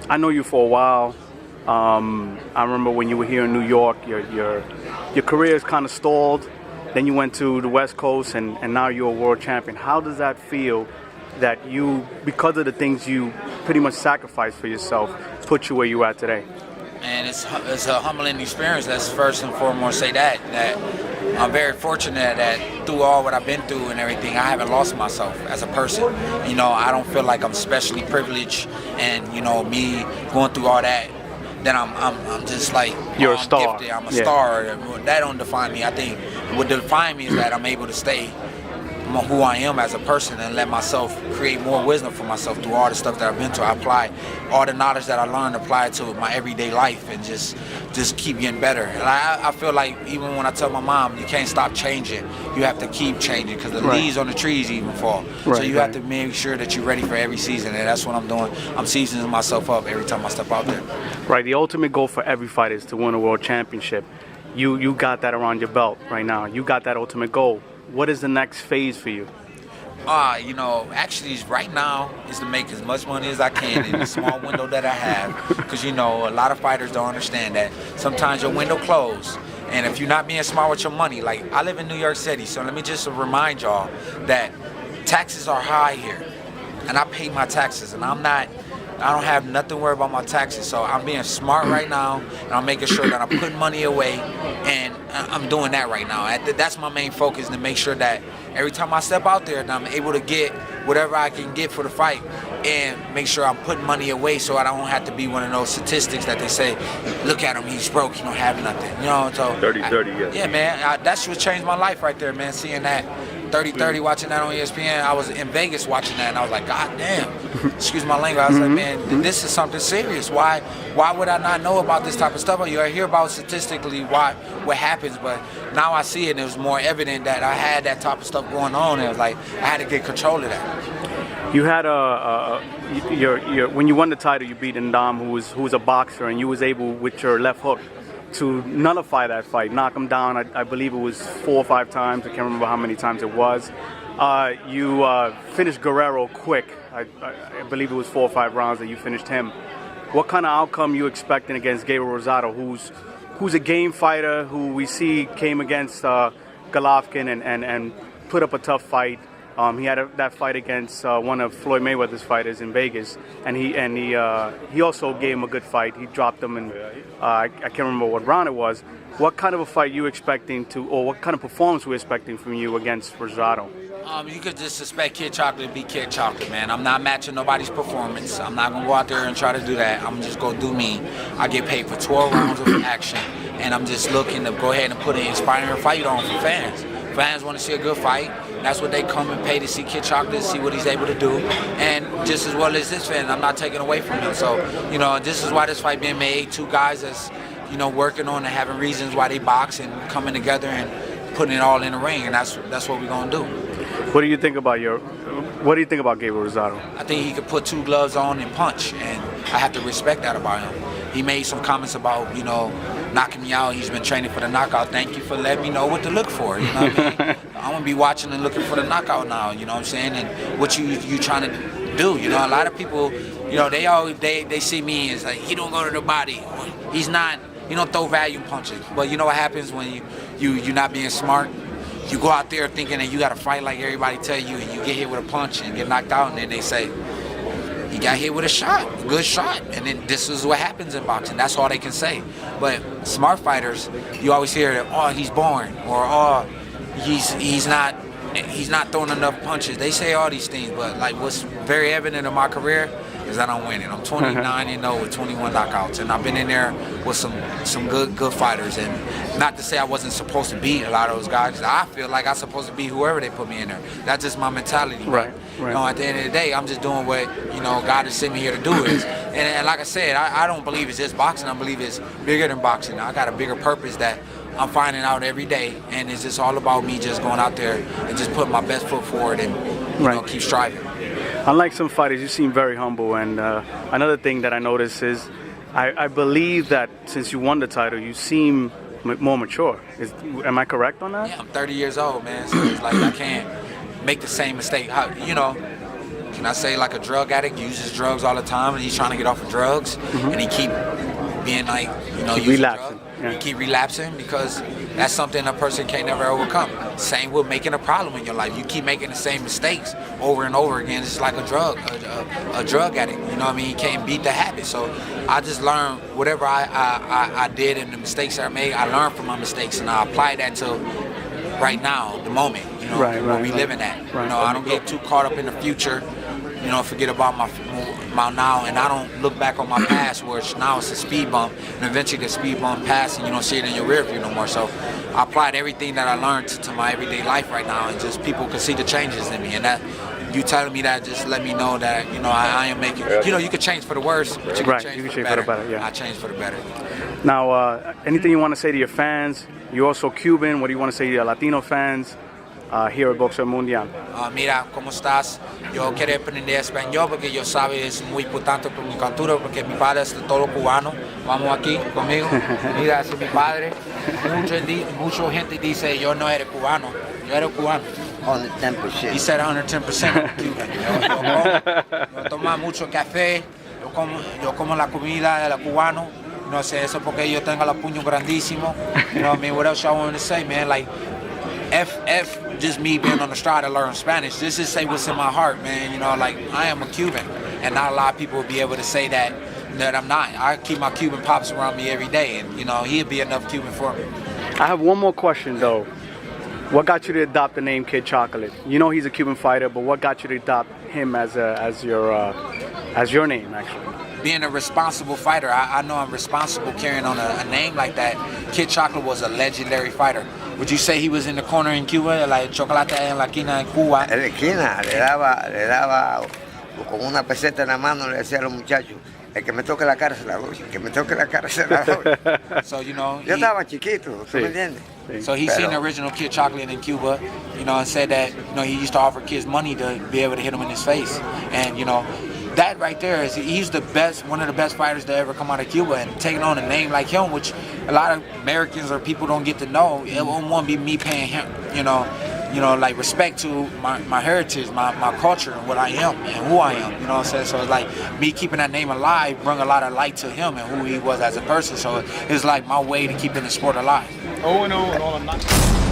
I know you for a while. I remember when you were here in New York, your career is kind of stalled. Then you went to the West Coast, and now you're a world champion. How does that feel that you, because of the things you pretty much sacrificed for yourself, put you where you are today? And it's a humbling experience. Let's first and foremost say that I'm very fortunate that through all what I've been through and everything, I haven't lost myself as a person. You know, I don't feel like I'm specially privileged, and you know, me going through all that, then I'm just like, you're a star. Gifted. I'm a star. That don't define me. I think what defines me is that I'm able to stay who I am as a person and let myself create more wisdom for myself through all the stuff that I've been through. I apply all the knowledge that I learned, apply it to my everyday life, and just keep getting better. And I feel like even when I tell my mom, you can't stop changing. You have to keep changing because the leaves on the trees even fall. So you have to make sure that you're ready for every season, and that's what I'm doing. I'm seasoning myself up every time I step out there. Right. The ultimate goal for every fighter is to win a world championship. You got that around your belt right now. You got that ultimate goal. What is the next phase for you? You know, actually right now is to make as much money as I can in the small window that I have. Because, you know, a lot of fighters don't understand that sometimes your window closes. And if you're not being smart with your money, like I live in New York City, so let me just remind y'all that taxes are high here. And I pay my taxes, and I don't have nothing to worry about my taxes. So I'm being smart right now, and I'm making sure that I'm putting money away, and I'm doing that right now. That's my main focus, to make sure that every time I step out there, that I'm able to get whatever I can get for the fight, and make sure I'm putting money away so I don't have to be one of those statistics that they say, look at him, he's broke, he don't have nothing. You know, so 30-30, yeah. Yeah, man, that's what changed my life right there, man, seeing that. 30-30, watching that on ESPN. I was in Vegas watching that, and I was like, God damn. Excuse my language. I was like, man, this is something serious. Why would I not know about this type of stuff? You hear about statistically what happens, but now I see it, and it was more evident that I had that type of stuff going on. And it was like I had to get control of that. You had when you won the title, you beat Ndam, who was a boxer, and you was able with your left hook to nullify that fight, knock him down. I believe it was 4 or 5 times. I can't remember how many times it was. You finished Guerrero quick. I believe it was 4 or 5 rounds that you finished him. What kind of outcome you expecting against Gabriel Rosado, who's a game fighter, who we see came against Golovkin and put up a tough fight. He had that fight against one of Floyd Mayweather's fighters in Vegas, and he also gave him a good fight. He dropped him, and I can't remember what round it was. What kind of a fight you expecting or what kind of performance we're expecting from you against Rosado? You could just expect Kid Chocolate to be Kid Chocolate, man. I'm not matching nobody's performance. I'm not gonna go out there and try to do that. I'm just gonna do me. I get paid for 12 rounds of action, and I'm just looking to go ahead and put an inspiring fight on for fans. Fans want to see a good fight. That's what they come and pay to see Kid Chocolate, see what he's able to do. And just as well as this fan, I'm not taking away from him. So, you know, this is why this fight being made. 2 guys that's, you know, working on and having reasons why they box and coming together and putting it all in the ring. And that's what we're gonna do. What do you think about Gabriel Rosado? I think he could put 2 gloves on and punch, and I have to respect that about him. He made some comments about, you know, knocking me out. He's been training for the knockout. Thank you for letting me know what to look for. You know what I mean? I'm gonna be watching and looking for the knockout now. You know what I'm saying? And what you trying to do? You know, a lot of people, you know, they see me as like, he don't go to the body. He's not. You don't throw value punches. But you know what happens when you're not being smart? You go out there thinking that you got to fight like everybody tell you, and you get hit with a punch and get knocked out, and then they say, he got hit with a good shot. And then this is what happens in boxing. That's all they can say. But smart fighters, you always hear that, oh, he's boring, or oh, he's not throwing enough punches. They say all these things, but like what's very evident in my career is that I'm winning. I'm 29-0 with 21 knockouts, and I've been in there with some good fighters. And not to say I wasn't supposed to beat a lot of those guys. I feel like I'm supposed to beat whoever they put me in there. That's just my mentality. Right. You know, at the end of the day, I'm just doing what, you know, God has sent me here to do. And like I said, I don't believe it's just boxing. I believe it's bigger than boxing. I got a bigger purpose that I'm finding out every day, and it's just all about me just going out there and just putting my best foot forward and you know, keep striving. Unlike some fighters, you seem very humble, and another thing that I noticed is I believe that since you won the title, you seem more mature. Am I correct on that? Yeah, I'm 30 years old, man, so it's like I can't make the same mistake. You know, can I say like a drug addict uses drugs all the time, and he's trying to get off of drugs, and he keep being like, you know, using relapsing. drugs. You keep relapsing because that's something a person can't never overcome. Same with making a problem in your life. You keep making the same mistakes over and over again. It's like a drug addict. You know what I mean? You can't beat the habit. So I just learned whatever I did and the mistakes I made, I learned from my mistakes, and I apply that to right now, the moment, you know, where we living at. You know, I don't get too caught up in the future, you know, forget about my now, and I don't look back on my past, where now it's a speed bump, and eventually the speed bump passes, and you don't see it in your rear view no more. So I applied everything that I learned to my everyday life right now, and just people can see the changes in me, and that you telling me that just let me know that, you know, I am making, you know, you could change for the worse, but you can change for the better. Yeah. I changed for the better. Now, anything you want to say to your fans? You're also Cuban. What do you want to say to your Latino fans here at Boxeo Mundial? Mira, ¿cómo estás? Yo quiero aprender español porque yo sabe es muy importante por mi cultura, porque mi padre es de todo cubano. Vamos aquí conmigo. Mira, ese es mi padre. Mucha gente dice yo no eres cubano. Yo era cubano. 110%. He said 110% Cuban. Yo tomo mucho café. Yo como la comida de los cubanos. No sé, eso porque yo tengo los puños grandísimos. You know what I mean? What else y'all want to say, man? Like, F just me being on the stride to learn Spanish. This is say what's in my heart, man. You know, like, I am a Cuban, and not a lot of people will be able to say that I'm not. I keep my Cuban pops around me every day, and, you know, he'd be enough Cuban for me. I have one more question, though. What got you to adopt the name Kid Chocolate? You know he's a Cuban fighter, but what got you to adopt him as your name, actually? Being a responsible fighter, I know I'm responsible carrying on a name like that. Kid Chocolate was a legendary fighter. Would you say he was in the corner in Cuba, like chocolate en la esquina en Cuba? En la esquina le daba con una peseta en la mano, le decía a los muchachos, el que me toque la cara se la doy, el que me toque la cara se la doy. So, you know, yo estaba chiquito, ¿tú me entiendes? So he's seen the original Kid Chocolate in Cuba, you know, and said that, you know, he used to offer kids money to be able to hit him in his face. And, you know, that right there is, he's the best, one of the best fighters to ever come out of Cuba, and taking on a name like him, which a lot of Americans or people don't get to know. It won't be me paying him, you know, like respect to my heritage, my culture, and what I am and who I am. You know what I'm saying? So it's like me keeping that name alive brought a lot of light to him and who he was as a person. So it's like my way to keeping the sport alive. 0-0 and all I'm not.